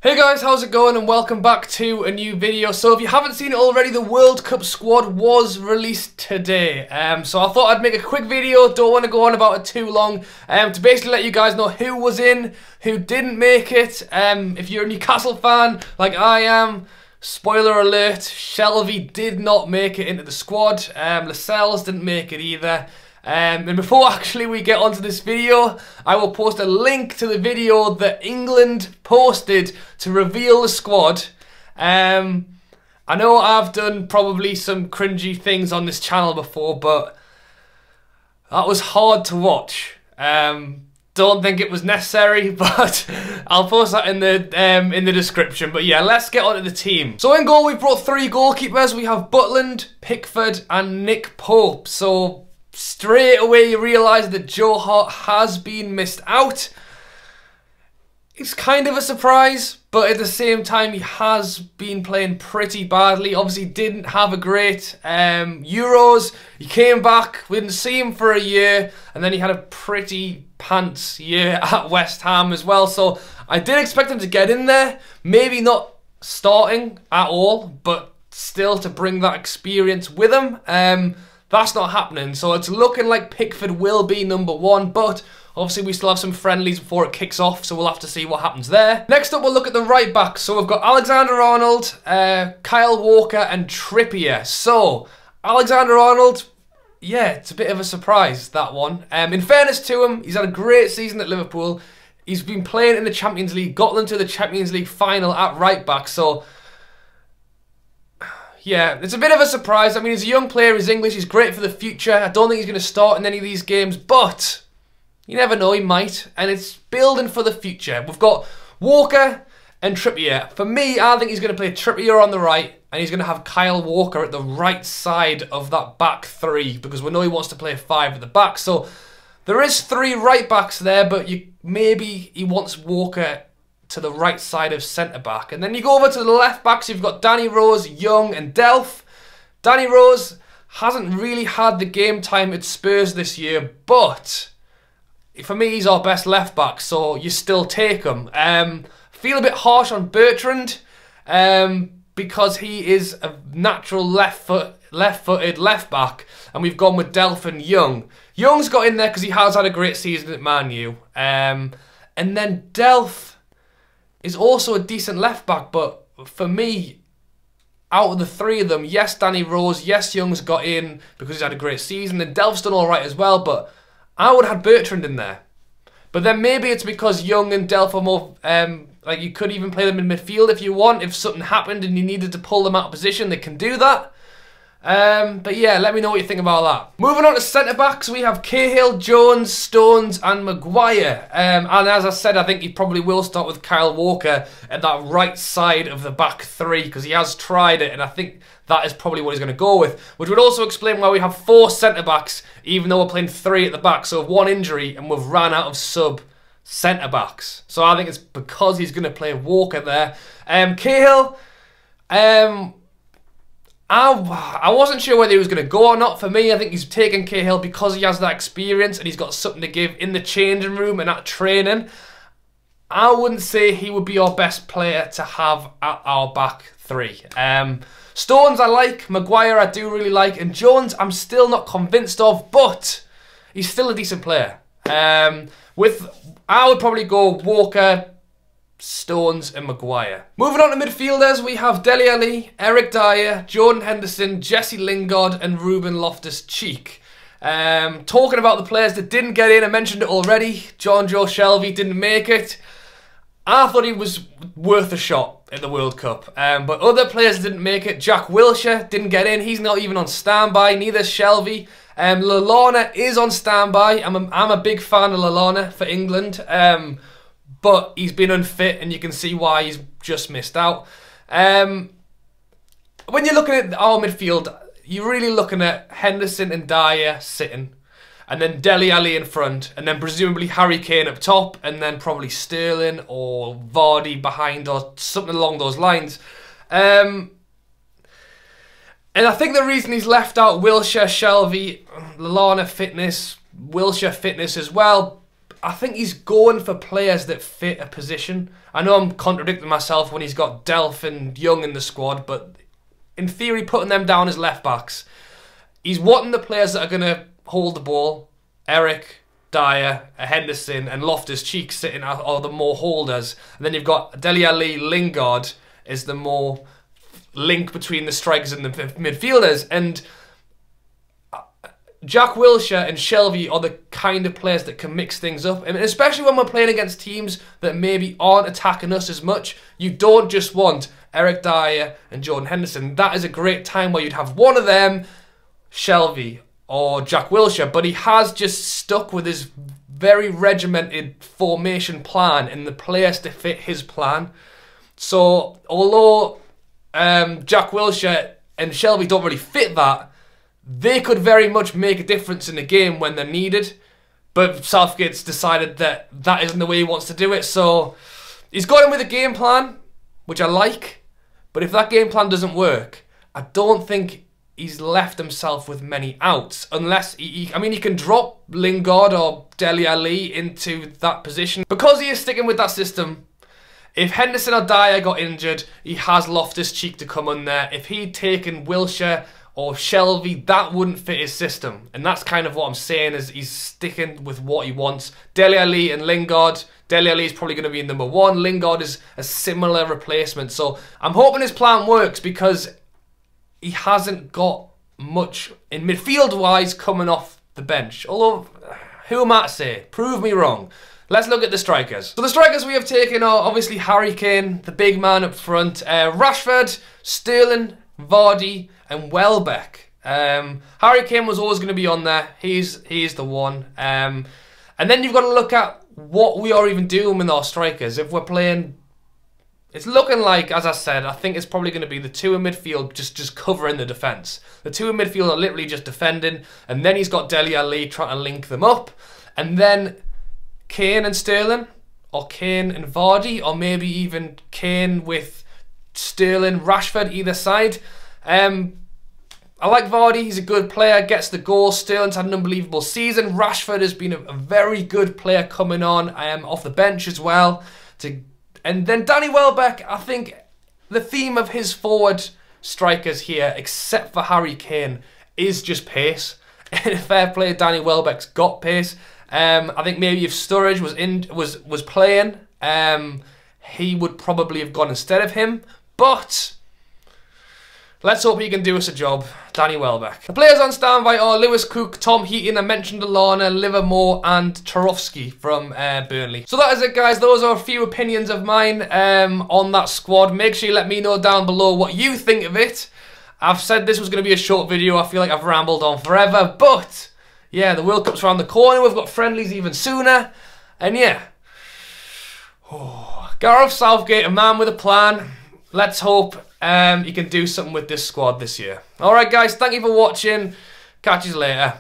Hey guys, how's it going and welcome back to a new video. So if you haven't seen it already, the World Cup squad was released today. So I thought I'd make a quick video, don't want to go on about it too long, to basically let you guys know who was in, who didn't make it. If you're a Newcastle fan like I am, spoiler alert, Shelvey did not make it into the squad. Lascelles didn't make it either. And before actually we get onto this video, I will post a link to the video that England posted to reveal the squad. I know I've done probably some cringy things on this channel before, but that was hard to watch. Don't think it was necessary, but I'll post that in the description. But yeah, let's get on to the team. So in goal, we've brought three goalkeepers. We have Butland, Pickford, and Nick Pope. So straight away you realise that Joe Hart has been missed out. It's kind of a surprise, but at the same time he has been playing pretty badly. Obviously didn't have a great Euros. He came back, we didn't see him for a year, and then he had a pretty pants year at West Ham as well. So I did expect him to get in there, maybe not starting at all, but still to bring that experience with him. That's not happening, so it's looking like Pickford will be number one, but obviously we still have some friendlies before it kicks off, so we'll have to see what happens there. Next up, we'll look at the right backs. So we've got Alexander-Arnold, Kyle Walker, and Trippier. So, Alexander-Arnold, yeah, it's a bit of a surprise, that one. In fairness to him, he's had a great season at Liverpool. He's been playing in the Champions League, got them to the Champions League final at right back, so yeah, it's a bit of a surprise. I mean, he's a young player, he's English, he's great for the future. I don't think he's going to start in any of these games, but you never know, he might. And it's building for the future. We've got Walker and Trippier. For me, I think he's going to play Trippier on the right, and he's going to have Kyle Walker at the right side of that back three, because we know he wants to play five at the back. So there is three right backs there, but maybe he wants Walker to the right side of centre-back. And then you go over to the left-backs, you've got Danny Rose, Young and Delph. Danny Rose hasn't really had the game time at Spurs this year, but for me, he's our best left-back, so you still take him. Feel a bit harsh on Bertrand, because he is a natural left-footed left-back, and we've gone with Delph and Young. Young's got in there because he has had a great season at Man U. And then Delph is also a decent left-back, but for me, out of the three of them, yes, Danny Rose, yes, Young's got in because he's had a great season, and Delph's done all right as well, but I would have had Bertrand in there. But then maybe it's because Young and Delph are more, like you could even play them in midfield if you want. If something happened and you needed to pull them out of position, they can do that. But yeah, let me know what you think about that. Moving on to centre-backs, we have Cahill, Jones, Stones and Maguire. And as I said, I think he probably will start with Kyle Walker at that right side of the back three, because he has tried it, and I think that is probably what he's going to go with. Which would also explain why we have four centre-backs, even though we're playing three at the back. So one injury and we've ran out of sub centre-backs. So I think it's because he's going to play Walker there. Cahill, I wasn't sure whether he was going to go or not. For me, I think he's taken Cahill because he has that experience and he's got something to give in the changing room and at training. I wouldn't say he would be our best player to have at our back three. Stones I like, Maguire I do really like, and Jones I'm still not convinced of, but he's still a decent player. I would probably go Walker, Stones and Maguire. Moving on to midfielders, we have Dele Alli, Eric Dyer, Jordan Henderson, Jesse Lingard and Ruben Loftus-Cheek. Talking about the players that didn't get in, I mentioned it already. Jonjo Shelvey didn't make it. I thought he was worth a shot at the World Cup, but other players didn't make it. Jack Wilshere didn't get in, he's not even on standby, neither is Shelvey. Lallana is on standby. I'm a big fan of Lallana for England. But he's been unfit, and you can see why he's just missed out. When you're looking at our midfield, you're really looking at Henderson and Dyer sitting, and then Dele Alli in front, and then presumably Harry Kane up top, and then probably Sterling or Vardy behind, or something along those lines. And I think the reason he's left out Wilshere, Shelvey, Lallana fitness, Wilshere fitness as well, I think he's going for players that fit a position. I know I'm contradicting myself when he's got Delph and Young in the squad, but in theory, putting them down as left backs, he's wanting the players that are going to hold the ball. Eric, Dyer, Henderson, and Loftus-Cheek sitting are the more holders. And then you've got Dele Alli, Lingard is the more link between the strikers and the midfielders. And Jack Wilshere and Shelvey are the kind of players that can mix things up. And especially when we're playing against teams that maybe aren't attacking us as much, you don't just want Eric Dyer and Jordan Henderson. That is a great time where you'd have one of them, Shelvey or Jack Wilshere, but he has just stuck with his very regimented formation plan and the players to fit his plan. So although Jack Wilshere and Shelvey don't really fit that, they could very much make a difference in the game when they're needed. But Southgate's decided that that isn't the way he wants to do it. So he's got him with a game plan, which I like. But if that game plan doesn't work, I don't think he's left himself with many outs. Unless, he can drop Lingard or Dele Alli into that position. Because he is sticking with that system, if Henderson or Dyer got injured, he has Loftus-Cheek to come on there. If he'd taken Wilshere or Shelvey, that wouldn't fit his system. And that's kind of what I'm saying, is he's sticking with what he wants. Dele Alli and Lingard. Dele Alli is probably going to be number one. Lingard is a similar replacement. So I'm hoping his plan works, because he hasn't got much in midfield-wise coming off the bench. Although, who am I to say? Prove me wrong. Let's look at the strikers. So the strikers we have taken are obviously Harry Kane, the big man up front, Rashford, Sterling, Vardy, and Welbeck. Harry Kane was always going to be on there. He's the one. And then you've got to look at what we are even doing with our strikers. If we're playing, it's looking like, as I said, I think it's probably going to be the two in midfield just covering the defence. The two in midfield are literally just defending, and then he's got Dele Alli trying to link them up, and then Kane and Sterling, or Kane and Vardy, or maybe even Kane with Sterling, Rashford either side. I like Vardy, he's a good player, gets the goals. Sterling's had an unbelievable season. Rashford has been a very good player coming on off the bench as well. And then Danny Welbeck, I think the theme of his forward strikers here, except for Harry Kane, is just pace. And fair play, Danny Welbeck's got pace. I think maybe if Sturridge was playing, he would probably have gone instead of him. But let's hope he can do us a job, Danny Welbeck. The players on standby are Lewis Cook, Tom Heaton, I mentioned Alana, Livermore, and Tarkowski from Burnley. So that is it, guys. Those are a few opinions of mine on that squad. Make sure you let me know down below what you think of it. I've said this was going to be a short video. I feel like I've rambled on forever, but yeah, the World Cup's around the corner. We've got friendlies even sooner, and yeah. Gareth Southgate, a man with a plan. Let's hope he can do something with this squad this year. Alright guys, thank you for watching. Catch you later.